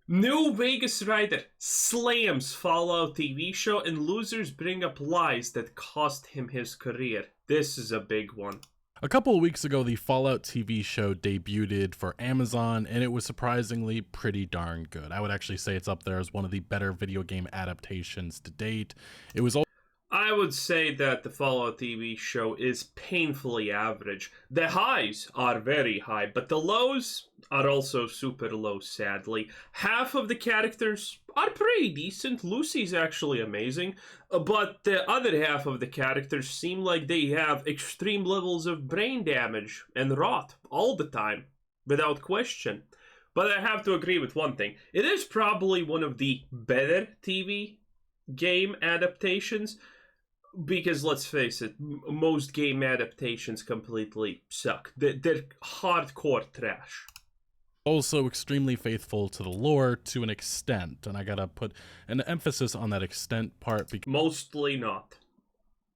New Vegas writer slams Fallout TV show and losers bring up lies that cost him his career. This is a big one. A couple of weeks ago, the Fallout TV show debuted for Amazon, and it was surprisingly pretty darn good. I would actually say it's up there as one of the better video game adaptations to date. It was I would say that the Fallout TV show is painfully average. The highs are very high, but the lows are also super low, sadly. Half of the characters are pretty decent. Lucy's actually amazing, but the other half of the characters seem like they have extreme levels of brain damage and rot all the time, without question. But I have to agree with one thing. It is probably one of the better TV game adaptations. Because let's face it, most game adaptations completely suck. They're hardcore trash. also extremely faithful to the lore to an extent, and I gotta put an emphasis on that extent part because Mostly not.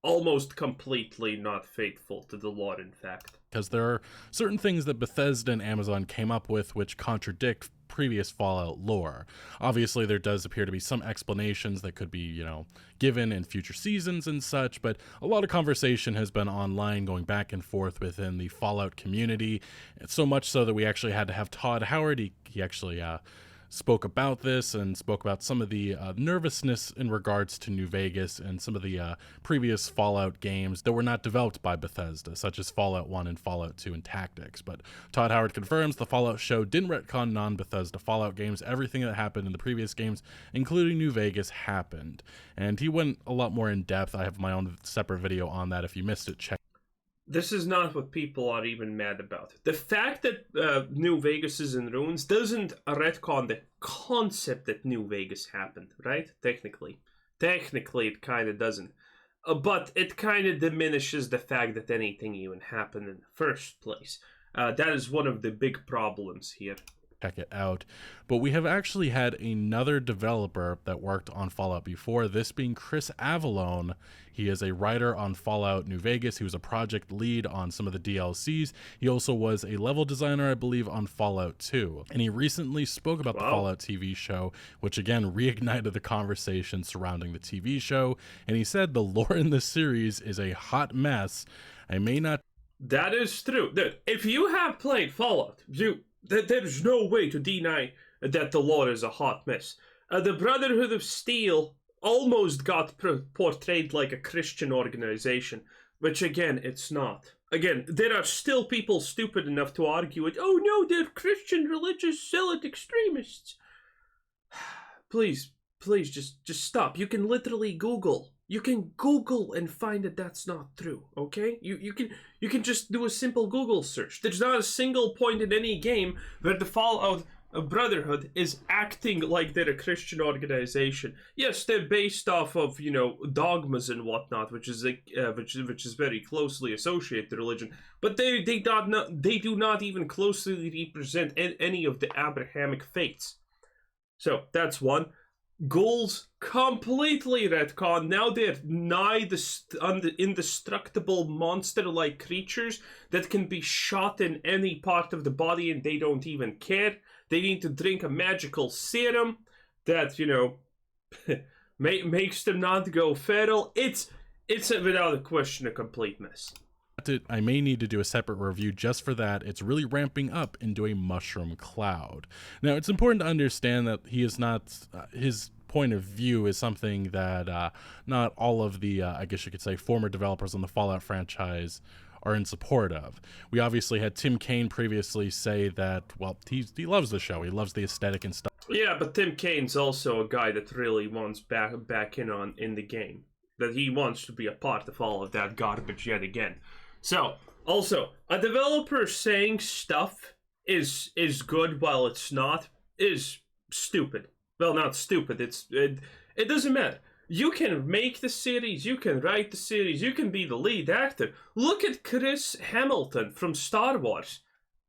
Almost completely not faithful to the lore, in fact. there are certain things that Bethesda and Amazon came up with which contradict previous Fallout lore. Obviously, there does appear to be some explanations that could be, given in future seasons and such, but a lot of conversation has been online going back and forth within the Fallout community, so much so that we actually had to have Todd Howard. He actually spoke about this and spoke about some of the nervousness in regards to New Vegas and some of the previous Fallout games that were not developed by Bethesda, such as Fallout 1 and Fallout 2 and Tactics. But Todd Howard confirms the Fallout show didn't retcon non-Bethesda Fallout games. Everything that happened in the previous games, including New Vegas, happened. And he went a lot more in depth. I have my own separate video on that. If you missed it, check. This is not what people are even mad about. The fact that New Vegas is in ruins doesn't retcon the concept that New Vegas happened, right? Technically. Technically, it kind of doesn't. But it kind of diminishes the fact that anything even happened in the first place. That is one of the big problems here. Check it out. But we have actually had another developer that worked on Fallout before, this being Chris Avalone. He is a writer on Fallout New Vegas. He was a project lead on some of the DLCs. He also was a level designer, I believe, on Fallout 2. And he recently spoke about the Fallout TV show, which again reignited the conversation surrounding the TV show. And he said the lore in the series is a hot mess. I may not... That is true. If you have played Fallout, there's no way to deny that the lore is a hot mess. The Brotherhood of Steel almost got portrayed like a Christian organization, which again, it's not. Again, there are still people stupid enough to argue it. Oh no, they're Christian religious zealot extremists. Please, just stop. You can literally Google. You can Google and find that that's not true, okay? You can just do a simple Google search. There's not a single point in any game where the Fallout Brotherhood is acting like they're a Christian organization. Yes, they're based off of, dogmas and whatnot, which is which is very closely associated to religion. But they do not even closely represent any of the Abrahamic faiths. So that's one. Ghouls completely retcon. Now they're nigh the indestructible monster-like creatures that can be shot in any part of the body and they don't even care. They need to drink a magical serum that, makes them not go feral. It's without a question a complete mess. I may need to do a separate review just for that. It's really ramping up into a mushroom cloud. Now, it's important to understand that he is not, his point of view is something that not all of the, I guess you could say, former developers on the Fallout franchise are in support of. We obviously had Tim Kaine previously say that, well, he loves the show. He loves the aesthetic and stuff. Yeah, but Tim Kaine's also a guy that really wants back in the game. That he wants to be a part of all of that garbage yet again. So, also, a developer saying stuff is good while it's not is stupid. Well, not stupid, it doesn't matter. You can make the series, you can write the series, you can be the lead actor. Look at Chris Hamilton from Star Wars.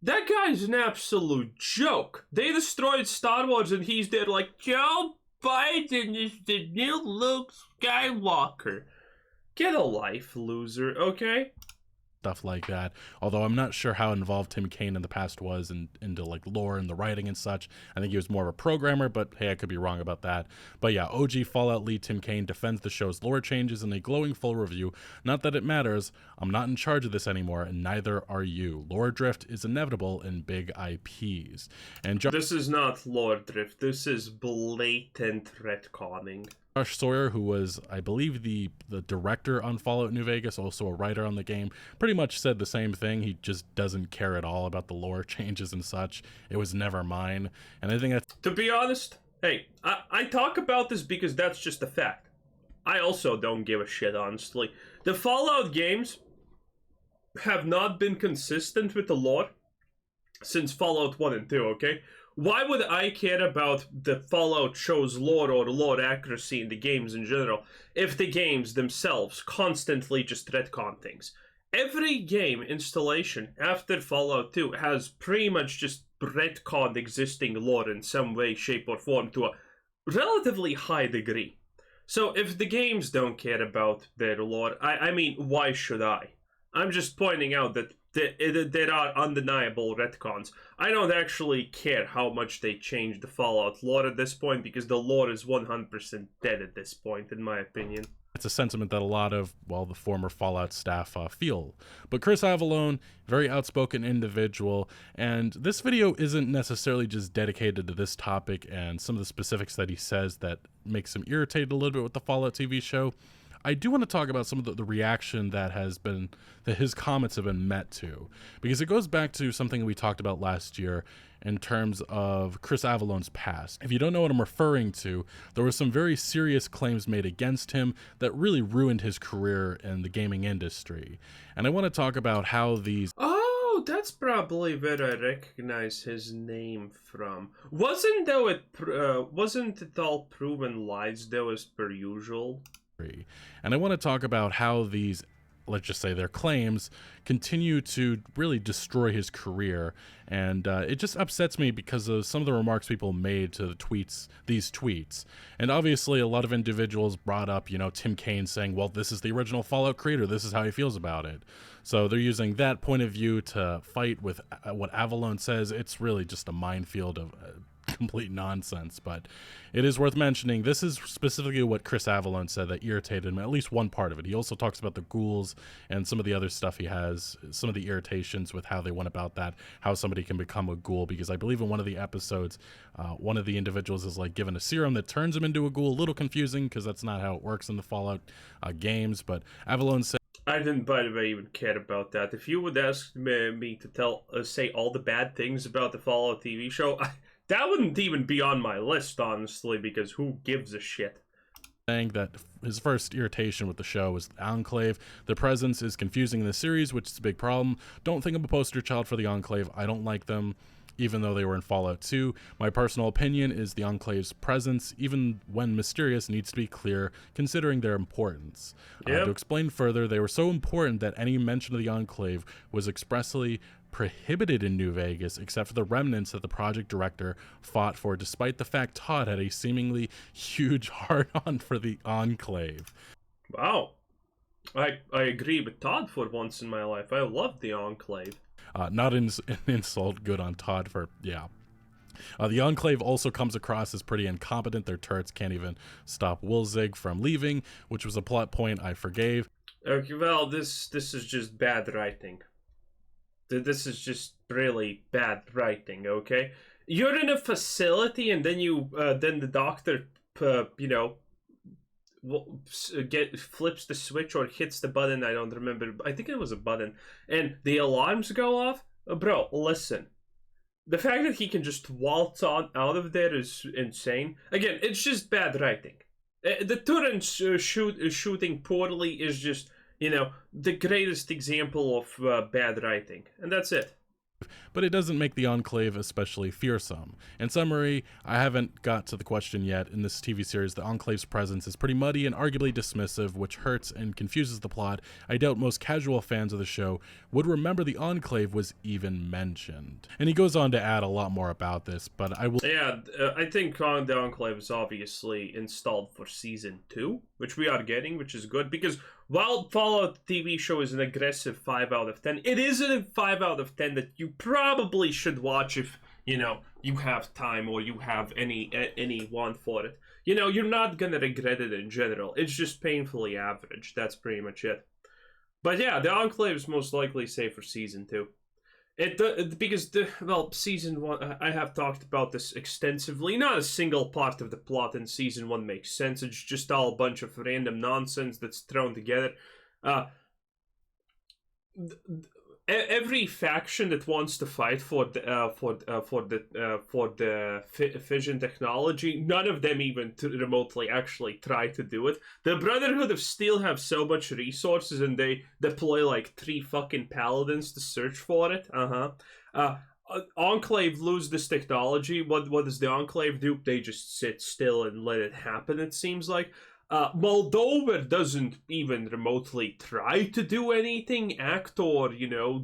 That guy's an absolute joke. They destroyed Star Wars and he's there like, Joe Biden is the new Luke Skywalker. Get a life, loser, okay? stuff like that. Although I'm not sure how involved Tim Kaine in the past was into like lore and the writing and such. I think he was more of a programmer, but hey, I could be wrong about that. But yeah, OG Fallout lead Tim Kaine defends the show's lore changes in a glowing full review. Not that it matters. I'm not in charge of this anymore, and neither are you. Lore drift is inevitable in big IPs. And this is not lore drift. This is blatant retconning. Josh Sawyer, who was, I believe, the director on Fallout New Vegas, also a writer on the game, pretty much said the same thing. He just doesn't care at all about the lore changes and such. It was never mine. And I think that's... To be honest, hey, I talk about this because that's just a fact. I also don't give a shit, honestly. The Fallout games have not been consistent with the lore since Fallout 1 and 2, okay? Why would I care about the Fallout show's lore or lore accuracy in the games in general if the games themselves constantly just retcon things? Every game installation after Fallout 2 has pretty much just retconned existing lore in some way, shape, or form to a relatively high degree. So if the games don't care about their lore, I mean, why should I? I'm just pointing out that there are undeniable retcons. I don't actually care how much they change the Fallout lore at this point, because the lore is 100% dead at this point, in my opinion. It's a sentiment that a lot of, well, the former Fallout staff feel. But Chris Avalone, very outspoken individual, and this video isn't necessarily just dedicated to this topic and some of the specifics that he says that makes him irritated a little bit with the Fallout TV show. I do want to talk about some of the reaction that his comments have been met to, because it goes back to something we talked about last year in terms of Chris Avalone's past. If you don't know what I'm referring to, there were some very serious claims made against him that really ruined his career in the gaming industry. And I want to talk about how these... Oh, that's probably where I recognize his name from. Wasn't it all proven lies though, as per usual? And I want to talk about how these, let's just say their claims, continue to really destroy his career. And it just upsets me because of some of the remarks people made to these tweets. And obviously a lot of individuals brought up, Tim Kaine saying, well, this is the original Fallout creator, this is how he feels about it. So they're using that point of view to fight with what Avalone says. It's really just a minefield of complete nonsense. But it is worth mentioning, this is specifically what Chris Avalone said that irritated him, at least one part of it. He also talks about the ghouls and some of the other stuff he has, some of the irritations with how they went about that, how somebody can become a ghoul, because I believe in one of the episodes, one of the individuals is like given a serum that turns him into a ghoul. A little confusing because that's not how it works in the Fallout games. But Avalone said, I didn't, by the way, even care about that. If you would ask me to say all the bad things about the Fallout TV show, that wouldn't even be on my list, honestly, because who gives a shit? Saying that his first irritation with the show was the Enclave. The presence is confusing in the series, which is a big problem. Don't think I'm a poster child for the Enclave. I don't like them, even though they were in Fallout 2. My personal opinion is the Enclave's presence, even when mysterious, needs to be clear, considering their importance. Yep. To explain further, they were so important that any mention of the Enclave was expressly prohibited in New Vegas, except for the remnants that the project director fought for, despite the fact Todd had a seemingly huge hard-on for the Enclave. Wow. I agree with Todd for once in my life. I love the Enclave. Not an insult, good on Todd for, yeah. The Enclave also comes across as pretty incompetent. Their turrets can't even stop Wilzig from leaving, which was a plot point I forgave. Okay, well, this is just bad writing. This is just really bad writing, okay? You're in a facility and then then the doctor, flips the switch or hits the button. I don't remember. I think it was a button. And the alarms go off. Bro, listen. The fact that he can just waltz on out of there is insane. Again, it's just bad writing. The turret shooting poorly is just... the greatest example of bad writing. And that's it. But it doesn't make the Enclave especially fearsome. In summary, I haven't got to the question yet. In this TV series, the Enclave's presence is pretty muddy and arguably dismissive, which hurts and confuses the plot. I doubt most casual fans of the show would remember the Enclave was even mentioned. And he goes on to add a lot more about this, but I will... Yeah, I think the Enclave is obviously installed for Season 2, which we are getting, which is good, because while Fallout TV show is an aggressive 5 out of 10, it isn't a 5 out of 10 that you probably should watch if, you have time or you have any want for it. You're not gonna regret it in general. It's just painfully average. That's pretty much it. But yeah, the Enclave is most likely safe for season 2. Because season 1, I have talked about this extensively. Not a single part of the plot in season 1 makes sense. It's just all a bunch of random nonsense that's thrown together. Every faction that wants to fight for the fission technology, none of them even remotely actually try to do it. The Brotherhood of Steel have so much resources, and they deploy like 3 fucking paladins to search for it. Enclave lose this technology. What does the Enclave do? They just sit still and let it happen, it seems like. Moldova doesn't even remotely try to do anything, act, or,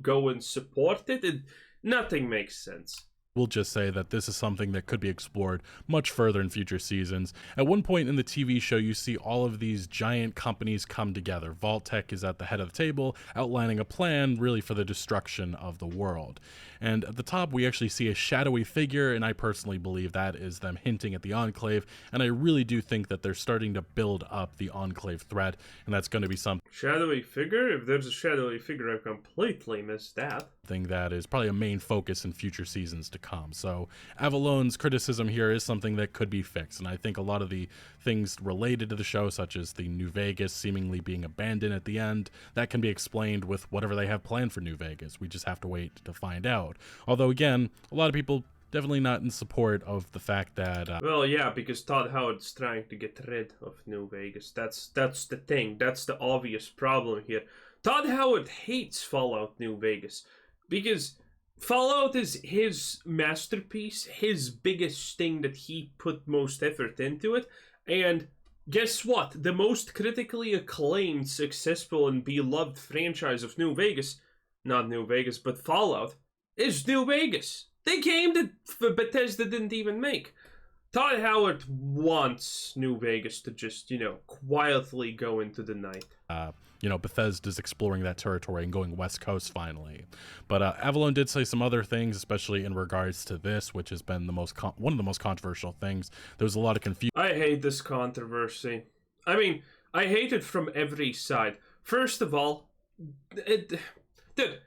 go and support it. Nothing makes sense. We'll just say that this is something that could be explored much further in future seasons. At one point in the TV show, you see all of these giant companies come together. Vault-Tec is at the head of the table, outlining a plan really for the destruction of the world. And at the top, we actually see a shadowy figure, and I personally believe that is them hinting at the Enclave, and I really do think that they're starting to build up the Enclave threat, and that's going to be something. Shadowy figure? If there's a shadowy figure, I've completely missed that. That is probably a main focus in future seasons to come. So Avallone's criticism here is something that could be fixed, and I think a lot of the things related to the show, such as the New Vegas seemingly being abandoned at the end, that can be explained with whatever they have planned for New Vegas. We just have to wait to find out. Although again, a lot of people definitely not in support of the fact that well, yeah, because Todd Howard's trying to get rid of New Vegas. That's the thing. That's the obvious problem here. Todd Howard hates Fallout New Vegas because Fallout is his masterpiece, his biggest thing that he put most effort into it, and guess what? The most critically acclaimed, successful, and beloved franchise of New Vegas, not New Vegas, but Fallout, is New Vegas. The game that Bethesda didn't even make. Todd Howard wants New Vegas to just, quietly go into the night. Bethesda's exploring that territory and going West Coast finally. But Avalone did say some other things, especially in regards to this, which has been one of the most controversial things. There was a lot of confusion. I hate this controversy. I mean, I hate it from every side. First of all, dude, the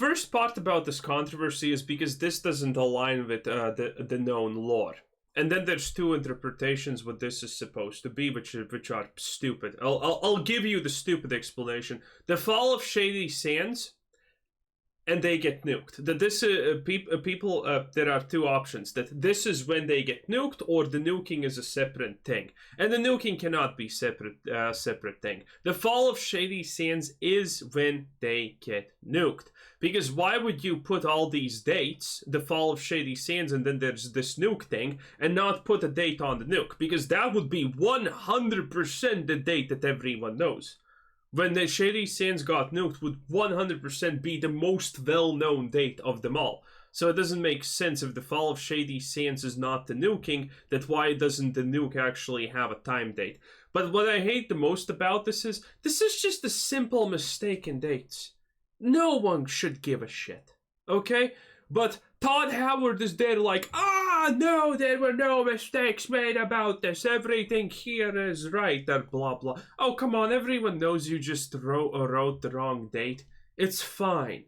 worst part about this controversy is because this doesn't align with the known lore. And then there's 2 interpretations what this is supposed to be, which are stupid. I'll give you the stupid explanation. The fall of Shady Sands, and they get nuked. That this people there are 2 options. That this is when they get nuked, or the nuking is a separate thing. And the nuking cannot be separate thing. The fall of Shady Sands is when they get nuked. Because why would you put all these dates, the fall of Shady Sands, and then there's this nuke thing, and not put a date on the nuke? Because that would be 100% the date that everyone knows. When the Shady Sands got nuked would 100% be the most well-known date of them all. So it doesn't make sense if the fall of Shady Sands is not the nuking, that why doesn't the nuke actually have a time date? But what I hate the most about this is just a simple mistake in dates. No one should give a shit, okay? But Todd Howard is there like, no, there were no mistakes made about this. Everything here is right, or blah, blah. Oh, come on, everyone knows you just wrote the wrong date. It's fine.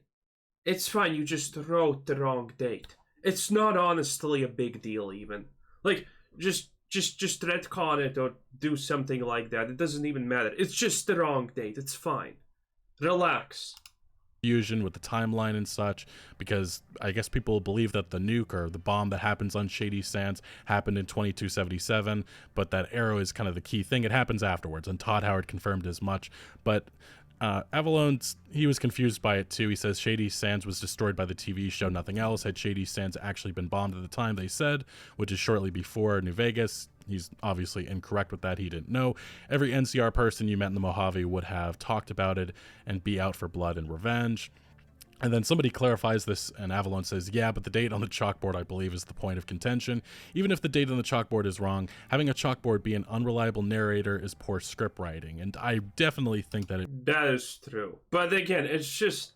It's fine, you just wrote the wrong date. It's not honestly a big deal even. Like, just retcon it or do something like that. It doesn't even matter. It's just the wrong date. It's fine. Relax. Fusion with the timeline and such, because I guess people believe that the nuke or the bomb that happens on Shady Sands happened in 2277, but that arrow is kind of the key thing. It happens afterwards, and Todd Howard confirmed as much. But Avalone, he was confused by it too. He says Shady Sands was destroyed by the TV show, nothing else. Had Shady Sands actually been bombed at the time they said, which is shortly before New Vegas. He's obviously incorrect with that. He didn't know. Every NCR person you met in the Mojave would have talked about it and be out for blood and revenge. And then somebody clarifies this, and Avalone says, yeah, but the date on the chalkboard, I believe, is the point of contention. Even if the date on the chalkboard is wrong, having a chalkboard be an unreliable narrator is poor script writing. And I definitely think that that is true. But again, it's just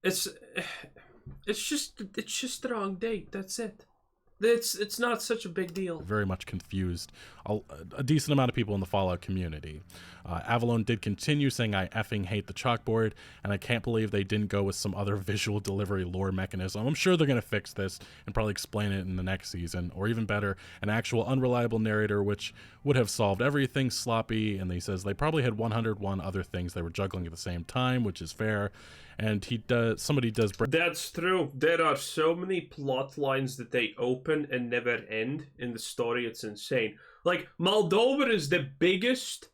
the wrong date. That's it. It's not such a big deal. Very much confused a decent amount of people in the Fallout community. Avalone did continue saying, I effing hate the chalkboard, and I can't believe they didn't go with some other visual delivery lore mechanism. I'm sure they're going to fix this and probably explain it in the next season, or even better, an actual unreliable narrator, which would have solved everything sloppy. And he says they probably had 101 other things they were juggling at the same time, which is fair. And somebody does bring... That's true. There are so many plot lines that they open and never end in the story. It's insane. Like, Moldova is the biggest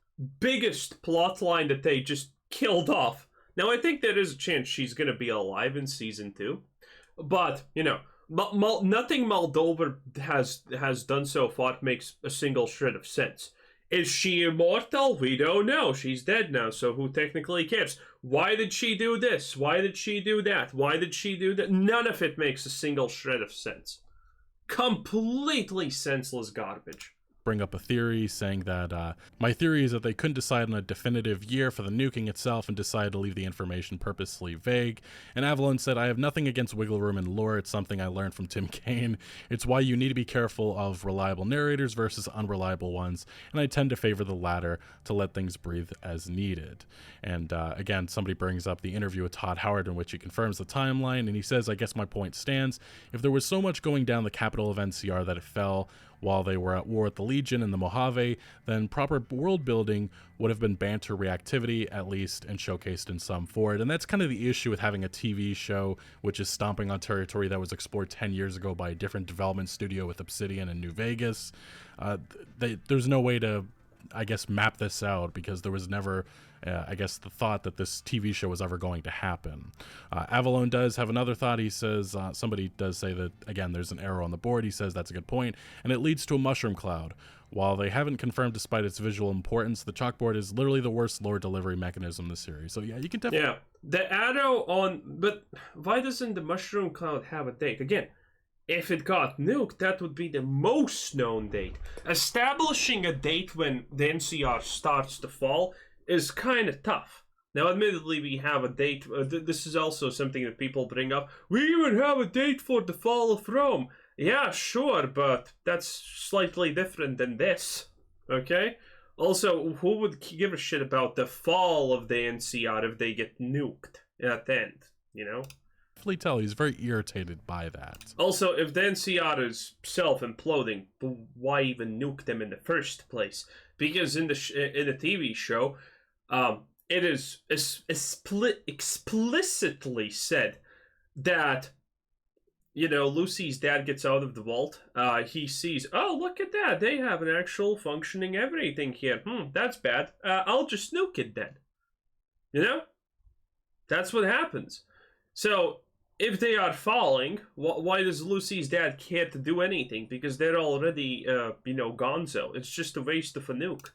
plot line that they just killed off. Now, I think there is a chance she's going to be alive in season 2. But, you know, nothing Moldova has done so far makes a single shred of sense. Is she immortal? We don't know. She's dead now, so who technically cares? Why did she do this? Why did she do that? Why did she do that? None of it makes a single shred of sense. Completely senseless garbage. Bring up a theory saying that my theory is that they couldn't decide on a definitive year for the nuking itself and decided to leave the information purposely vague. And Avalone said, I have nothing against wiggle room and lore. It's something I learned from Tim Kaine. It's why you need to be careful of reliable narrators versus unreliable ones, and I tend to favor the latter to let things breathe as needed. And again, somebody brings up the interview with Todd Howard in which he confirms the timeline, and he says, I guess my point stands. If there was so much going down the capital of NCR that it fell while they were at war with the Legion and the Mojave, then proper world building would have been banter reactivity, at least, and showcased in some form. And that's kind of the issue with having a TV show which is stomping on territory that was explored 10 years ago by a different development studio with Obsidian in New Vegas. There's no way to, I guess, map this out because there was never... I guess the thought that this TV show was ever going to happen. Avalone does have another thought. He says, somebody does say that, again, there's an arrow on the board. He says that's a good point, and it leads to a mushroom cloud. While they haven't confirmed despite its visual importance, the chalkboard is literally the worst lore delivery mechanism in the series. So yeah, you can definitely... Yeah, the arrow on... But why doesn't the mushroom cloud have a date? Again, if it got nuked, that would be the most known date. Establishing a date when the NCR starts to fall is kind of tough. Now, admittedly, we have a date. This is also something that people bring up. We even have a date for the fall of Rome. Yeah, sure, but that's slightly different than this. Okay? Also, who would give a shit about the fall of the NCR if they get nuked at the end? You know? Definitely tell he's very irritated by that. Also, if the NCR is self-imploding, why even nuke them in the first place? Because in the TV show, it is explicitly said that, you know, Lucy's dad gets out of the vault. He sees, oh, look at that. They have an actual functioning everything here. That's bad. I'll just nuke it then. You know? That's what happens. So, if they are falling, why does Lucy's dad care to do anything? Because they're already, gonzo. It's just a waste of a nuke.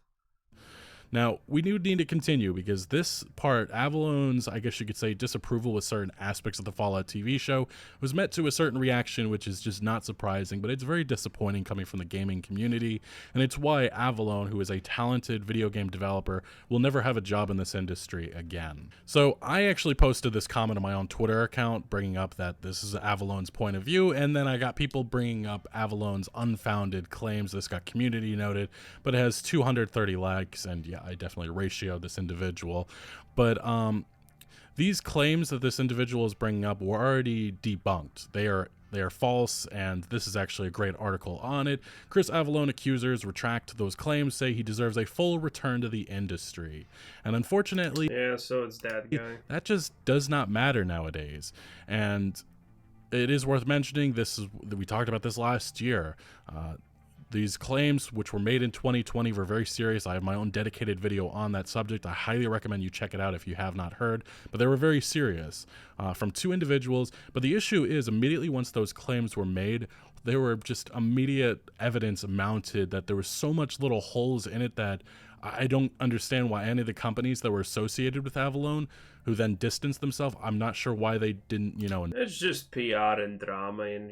Now, we do need to continue because this part, Avalone's, I guess you could say, disapproval with certain aspects of the Fallout TV show was met to a certain reaction, which is just not surprising, but it's very disappointing coming from the gaming community, and it's why Avalone, who is a talented video game developer, will never have a job in this industry again. So I actually posted this comment on my own Twitter account, bringing up that this is Avalone's point of view, and then I got people bringing up Avalone's unfounded claims. This got community noted, but it has 230 likes, and yeah, I definitely ratioed this individual, but these claims that this individual is bringing up were already debunked. They are false, and this is actually a great article on it. Chris Avalone accusers retract those claims, say he deserves a full return to the industry, and unfortunately, yeah, so it's that guy. That just does not matter nowadays, and it is worth mentioning. We talked about this last year. These claims, which were made in 2020, were very serious. I have my own dedicated video on that subject. I highly recommend you check it out if you have not heard. But they were very serious from two individuals. But the issue is, immediately once those claims were made, there were just immediate evidence mounted that there was so much little holes in it that I don't understand why any of the companies that were associated with Avalone, who then distanced themselves, I'm not sure why they didn't, It's just PR and drama and,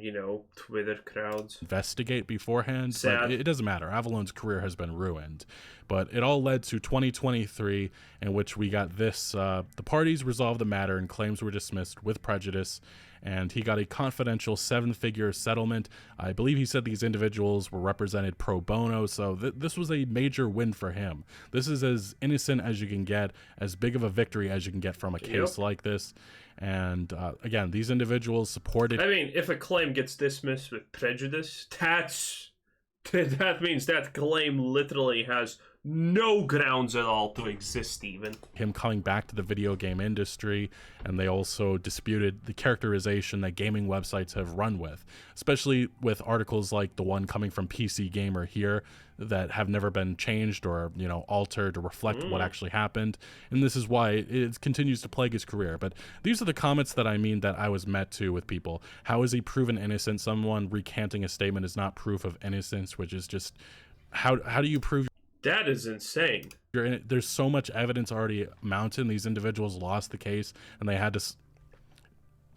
Twitter crowds. investigate beforehand. Sad. But it doesn't matter. Avalone's career has been ruined. But it all led to 2023, in which we got this. The parties resolved the matter and claims were dismissed with prejudice. And he got a confidential 7-figure settlement. I believe he said these individuals were represented pro bono, so this was a major win for him. This is as innocent as you can get, as big of a victory as you can get from a case like this. And again, these individuals supported... I mean, if a claim gets dismissed with prejudice, that means that claim literally has no grounds at all to exist even. Him coming back to the video game industry, and they also disputed the characterization that gaming websites have run with, especially with articles like the one coming from PC Gamer here that have never been changed or, altered to reflect what actually happened. And this is why it continues to plague his career. But these are the comments that I was met to with people. How is he proven innocent? Someone recanting a statement is not proof of innocence, which is just, how do you prove? That is insane. There's so much evidence already mounted. These individuals lost the case, and they had to...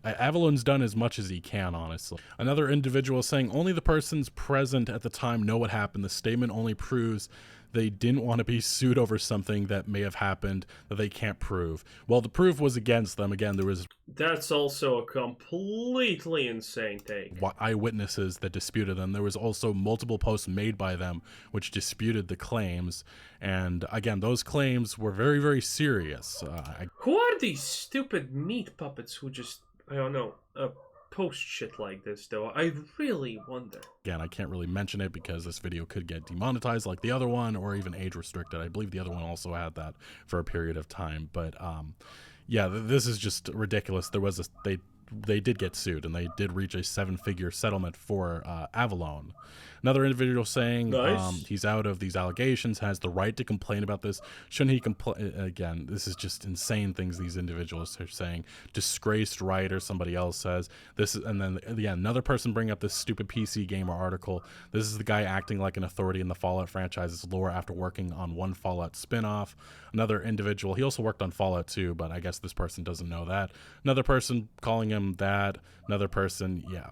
Avalone's done as much as he can, honestly. Another individual saying, only the persons present at the time know what happened. The statement only proves they didn't want to be sued over something that may have happened that they can't prove. Well, the proof was against them. Again, there was... That's also a completely insane take. Eyewitnesses that disputed them. There was also multiple posts made by them which disputed the claims. And again, those claims were very, very serious. Who are these stupid meat puppets who just, I don't know, post shit like this, though? I really wonder. Again, I can't really mention it because this video could get demonetized like the other one, or even age restricted. I believe the other one also had that for a period of time. But yeah, this is just ridiculous. There was they did get sued, and they did reach a 7-figure settlement for Avalone. Another individual saying he's out of these allegations, has the right to complain about this. Shouldn't he complain? Again, this is just insane things these individuals are saying. Disgraced writer, somebody else says. And then another person bring up this stupid PC Gamer article. This is the guy acting like an authority in the Fallout franchise's lore after working on one Fallout spinoff. Another individual, he also worked on Fallout 2, but I guess this person doesn't know that. Another person calling him that. Another person, yeah.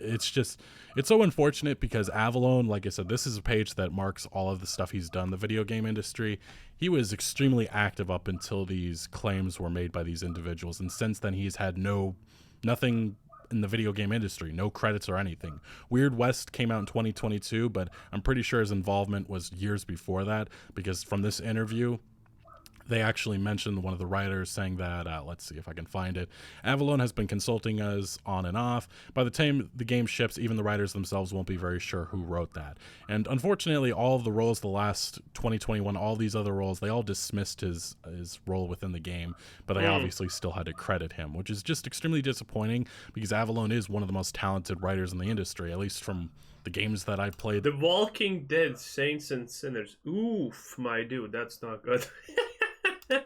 It's so unfortunate because Avalone, like I said, this is a page that marks all of the stuff he's done in the video game industry. He was extremely active up until these claims were made by these individuals, and since then he's had nothing in the video game industry, no credits or anything. Weird West came out in 2022, but I'm pretty sure his involvement was years before that, because from this interview, they actually mentioned one of the writers saying that, let's see if I can find it, Avalone has been consulting us on and off. By the time the game ships, even the writers themselves won't be very sure who wrote that. And unfortunately, all of the roles, the last 2021, all these other roles, they all dismissed his role within the game, but they obviously still had to credit him, which is just extremely disappointing because Avalone is one of the most talented writers in the industry, at least from the games that I've played. The Walking Dead, Saints and Sinners. Oof, my dude, that's not good.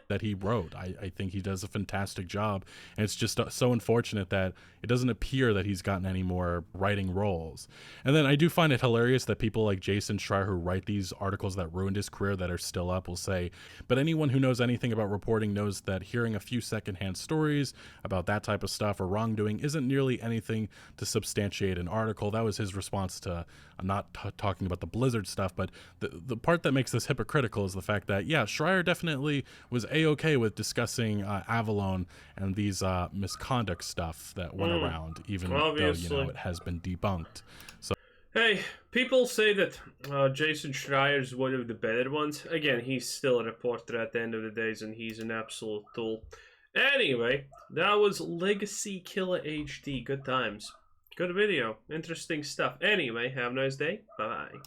That he wrote. I think he does a fantastic job, and it's just so unfortunate that it doesn't appear that he's gotten any more writing roles. And then I do find it hilarious that people like Jason Schreier, who write these articles that ruined his career that are still up, will say, but anyone who knows anything about reporting knows that hearing a few secondhand stories about that type of stuff or wrongdoing isn't nearly anything to substantiate an article. That was his response to not talking about the Blizzard stuff, but the part that makes this hypocritical is the fact that, yeah, Schreier definitely was A-okay with discussing Avalone and these misconduct stuff that went around, even though, it has been debunked. So, hey, people say that Jason Schreier is one of the better ones. Again, he's still a reporter at the end of the days, and he's an absolute tool. Anyway, that was Legacy Killer HD. Good times. Good video. Interesting stuff. Anyway, have a nice day. Bye-bye.